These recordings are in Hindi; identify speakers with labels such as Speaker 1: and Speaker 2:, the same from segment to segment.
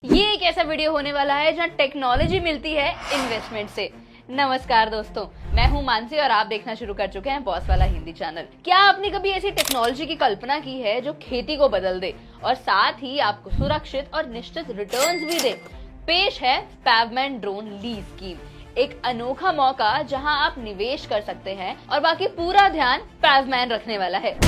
Speaker 1: ये एक ऐसा वीडियो होने वाला है जहाँ टेक्नोलॉजी मिलती है इन्वेस्टमेंट से। नमस्कार दोस्तों, मैं हूँ मानसी और आप देखना शुरू कर चुके हैं बॉस वाला हिंदी चैनल। क्या आपने कभी ऐसी टेक्नोलॉजी की कल्पना की है जो खेती को बदल दे और साथ ही आपको सुरक्षित और निश्चित रिटर्न्स भी दे? पेश है पैवमैन ड्रोन लीज स्कीम, एक अनोखा मौका जहां आप निवेश कर सकते हैं और बाकी पूरा ध्यान पैवमैन रखने वाला है।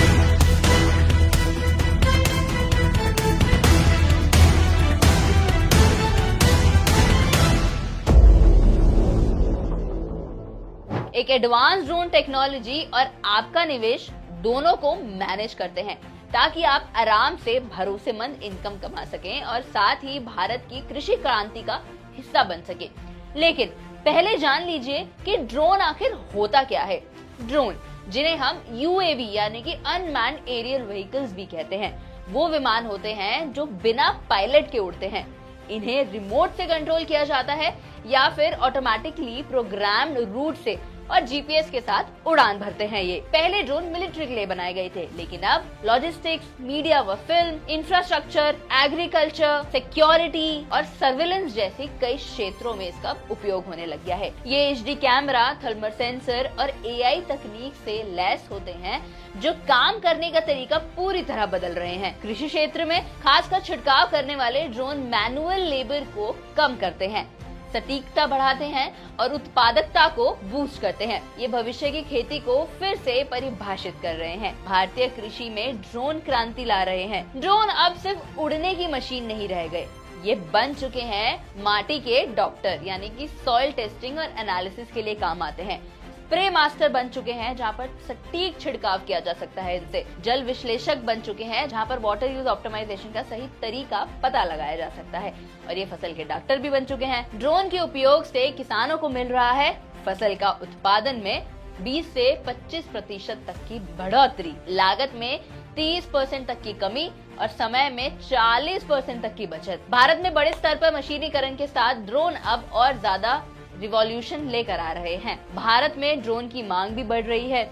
Speaker 1: एक एडवांस ड्रोन टेक्नोलॉजी और आपका निवेश दोनों को मैनेज करते हैं ताकि आप आराम से भरोसेमंद इनकम कमा सकें और साथ ही भारत की कृषि क्रांति का हिस्सा बन सके। लेकिन पहले जान लीजिए कि ड्रोन आखिर होता क्या है। ड्रोन, जिन्हें हम यूएवी यानी कि अनमैन्ड एरियल व्हीकल्स भी कहते हैं, वो विमान होते हैं जो बिना पायलट के उड़ते हैं। इन्हें रिमोट से कंट्रोल किया जाता है या फिर ऑटोमेटिकली प्रोग्राम्ड रूट से और जीपीएस के साथ उड़ान भरते हैं। ये पहले ड्रोन मिलिट्री के लिए बनाए गए थे, लेकिन अब लॉजिस्टिक्स, मीडिया व फिल्म, इंफ्रास्ट्रक्चर, एग्रीकल्चर, सिक्योरिटी और सर्विलेंस जैसे कई क्षेत्रों में इसका उपयोग होने लग गया है। ये एचडी कैमरा, थर्मल सेंसर और एआई तकनीक से लैस होते हैं जो काम करने का तरीका पूरी तरह बदल रहे हैं। कृषि क्षेत्र में खासकर छिड़काव करने वाले ड्रोन मैनुअल लेबर को कम करते हैं, सटीकता बढ़ाते हैं और उत्पादकता को बूस्ट करते हैं। ये भविष्य की खेती को फिर से परिभाषित कर रहे हैं। भारतीय कृषि में ड्रोन क्रांति ला रहे हैं। ड्रोन अब सिर्फ उड़ने की मशीन नहीं रह गए, ये बन चुके हैं माटी के डॉक्टर, यानी कि सॉइल टेस्टिंग और एनालिसिस के लिए काम आते हैं। स्प्रे मास्टर बन चुके हैं जहां पर सटीक छिड़काव किया जा सकता है इनसे। जल विश्लेषक बन चुके हैं जहां पर वाटर यूज ऑप्टिमाइजेशन का सही तरीका पता लगाया जा सकता है। और ये फसल के डॉक्टर भी बन चुके हैं। ड्रोन के उपयोग से किसानों को मिल रहा है फसल का उत्पादन में 20 से 25% तक की बढ़ोतरी, लागत में 30% तक की कमी और समय में 40% तक की बचत। भारत में बड़े स्तर पर मशीनीकरण के साथ ड्रोन अब और ज्यादा रिवॉल्यूशन लेकर आ रहे हैं। भारत में ड्रोन की मांग भी बढ़ रही है।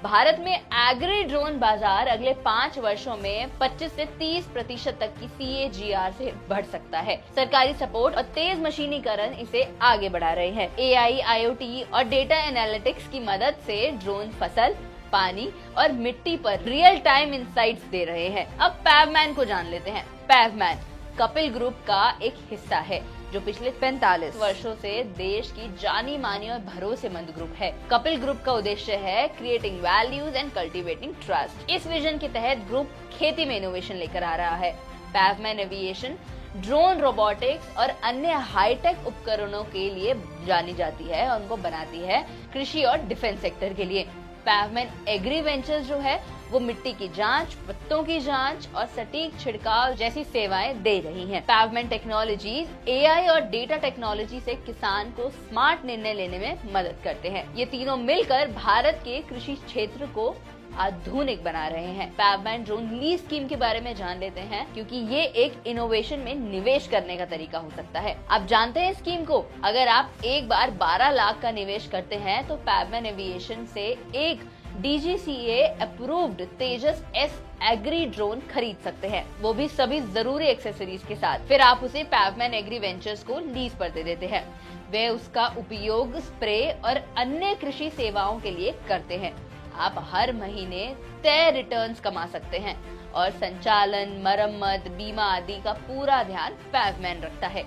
Speaker 1: भारत में एग्री ड्रोन बाजार अगले 5 वर्षों में 25 से 30% तक की CAGR से बढ़ सकता है। सरकारी सपोर्ट और तेज मशीनीकरण इसे आगे बढ़ा रहे हैं। AI, IoT और डेटा एनालिटिक्स की मदद से ड्रोन फसल, पानी और मिट्टी पर रियल टाइम इंसाइट्स दे रहे हैं। अब पैवमैन को जान लेते हैं। पैवमैन कपिल ग्रुप का एक हिस्सा है जो पिछले 45 वर्षों से देश की जानी मानी और भरोसेमंद ग्रुप है। कपिल ग्रुप का उद्देश्य है creating values and cultivating trust. इस विजन के तहत ग्रुप खेती में इनोवेशन लेकर आ रहा है। पैवमैन एविएशन ड्रोन, रोबोटिक्स और अन्य हाईटेक उपकरणों के लिए जानी जाती है और उनको बनाती है कृषि और डिफेंस सेक्टर के लिए। पैवमैन एग्री वेंचर्स जो है वो मिट्टी की जांच, पत्तों की जांच और सटीक छिड़काव जैसी सेवाएं दे रही हैं। पैवमैन टेक्नोलॉजीज AI और डेटा टेक्नोलॉजी से किसान को स्मार्ट निर्णय लेने में मदद करते हैं। ये तीनों मिलकर भारत के कृषि क्षेत्र को आधुनिक बना रहे हैं। पैवमैन ड्रोन लीज स्कीम के बारे में जान लेते हैं, क्योंकि ये एक इनोवेशन में निवेश करने का तरीका हो सकता है। आप जानते हैं स्कीम को? अगर आप एक बार 12 लाख का निवेश करते हैं तो पैवमैन एविएशन से एक DGCA अप्रूव्ड तेजस S एग्री ड्रोन खरीद सकते हैं, वो भी सभी जरूरी एक्सेसरीज के साथ। फिर आप उसे पैवमैन एग्री वेंचर्स को लीज पर दे देते हैं। वे उसका उपयोग स्प्रे और अन्य कृषि सेवाओं के लिए करते हैं। आप हर महीने तय रिटर्न्स कमा सकते हैं और संचालन, मरम्मत, बीमा आदि का पूरा ध्यान पैवमैन रखता है।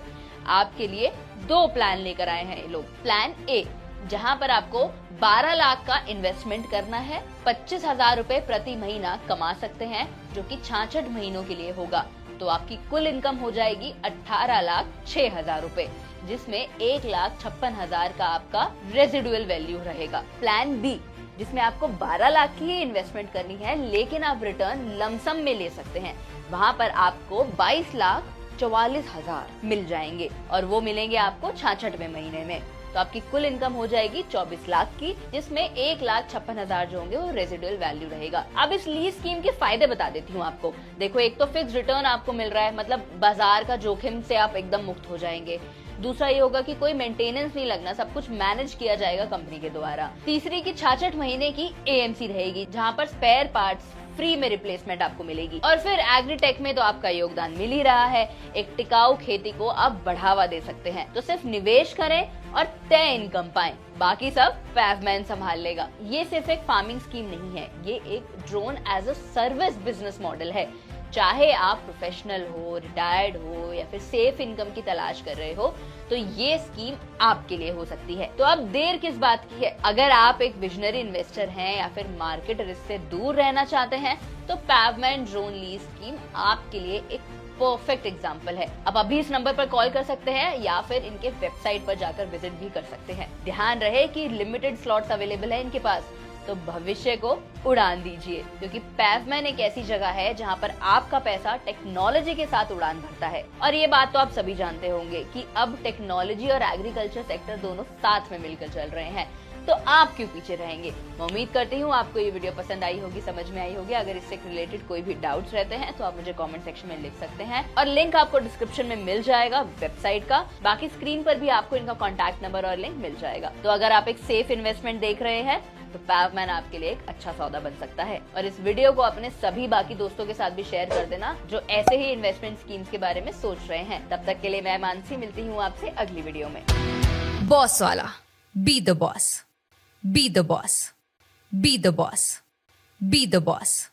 Speaker 1: आपके लिए 2 प्लान लेकर आए हैं ये लोग। प्लान A, जहां पर आपको 12 लाख का इन्वेस्टमेंट करना है, 25,000 रूपए प्रति महीना कमा सकते हैं, जो कि 66 महीनों के लिए होगा। तो आपकी कुल इनकम हो जाएगी 18,06,000 रूपए, जिसमें 1,56,000 का आपका रेजिडुअल वैल्यू रहेगा। प्लान B, जिसमें आपको 12 लाख की ही इन्वेस्टमेंट करनी है, लेकिन आप रिटर्न लमसम में ले सकते हैं। वहाँ पर आपको 22,44,000 मिल जाएंगे और वो मिलेंगे आपको 66वें महीने में। तो आपकी कुल इनकम हो जाएगी 24 लाख की, जिसमें 1,56,000 जो होंगे वो रेजिडुअल वैल्यू रहेगा। अब इस लीज स्कीम के फायदे बता देती हूँ आपको। देखो, एक तो फिक्स रिटर्न आपको मिल रहा है, मतलब बाजार का जोखिम से आप एकदम मुक्त हो जाएंगे। दूसरा ये होगा कि कोई मेंटेनेंस नहीं लगना, सब कुछ मैनेज किया जाएगा कंपनी के द्वारा। तीसरी की 66 महीने की AMC रहेगी, जहाँ पर स्पेयर पार्ट्स, फ्री में रिप्लेसमेंट आपको मिलेगी। और फिर एग्रीटेक में तो आपका योगदान मिल ही रहा है, एक टिकाऊ खेती को आप बढ़ावा दे सकते हैं। तो सिर्फ निवेश करें और तय इनकम पाएं, बाकी सब पैवमैन संभाल लेगा। ये सिर्फ एक फार्मिंग स्कीम नहीं है, ये एक drone as a service business model है। चाहे आप प्रोफेशनल हो, रिटायर्ड हो या फिर सेफ इनकम की तलाश कर रहे हो, तो ये स्कीम आपके लिए हो सकती है। तो अब देर किस बात की है? अगर आप एक विजनरी इन्वेस्टर हैं या फिर मार्केट रिस्क से दूर रहना चाहते हैं, तो पैवमैन ड्रोन लीज स्कीम आपके लिए एक परफेक्ट एग्जाम्पल है। अब अभी इस नंबर पर कॉल कर सकते हैं या फिर इनके वेबसाइट पर जाकर विजिट भी कर सकते हैं। ध्यान रहे कि लिमिटेड स्लॉट्स अवेलेबल है इनके पास, तो भविष्य को उड़ान दीजिए, क्योंकि पैवमैन एक ऐसी जगह है जहां पर आपका पैसा टेक्नोलॉजी के साथ उड़ान भरता है। और ये बात तो आप सभी जानते होंगे कि अब टेक्नोलॉजी और एग्रीकल्चर सेक्टर दोनों साथ में मिलकर चल रहे हैं, तो आप क्यों पीछे रहेंगे। मैं उम्मीद करती हूँ आपको ये वीडियो पसंद आई होगी, समझ में आई होगी। अगर इससे रिलेटेड कोई भी डाउट्स रहते हैं तो आप मुझे कमेंट सेक्शन में लिख सकते हैं, और लिंक आपको डिस्क्रिप्शन में मिल जाएगा वेबसाइट का। बाकी स्क्रीन पर भी आपको इनका कॉन्टैक्ट नंबर और लिंक मिल जाएगा। तो अगर आप एक सेफ इन्वेस्टमेंट देख रहे हैं तो पैवमैन आपके लिए एक अच्छा सौदा बन सकता है। और इस वीडियो को अपने सभी बाकी दोस्तों के साथ भी शेयर कर देना जो ऐसे ही इन्वेस्टमेंट स्कीम्स के बारे में सोच रहे हैं। तब तक के लिए मैं मानसी मिलती हूँ आपसे अगली वीडियो में।
Speaker 2: बॉस वाला, be the boss, be the boss, be the boss, be the boss.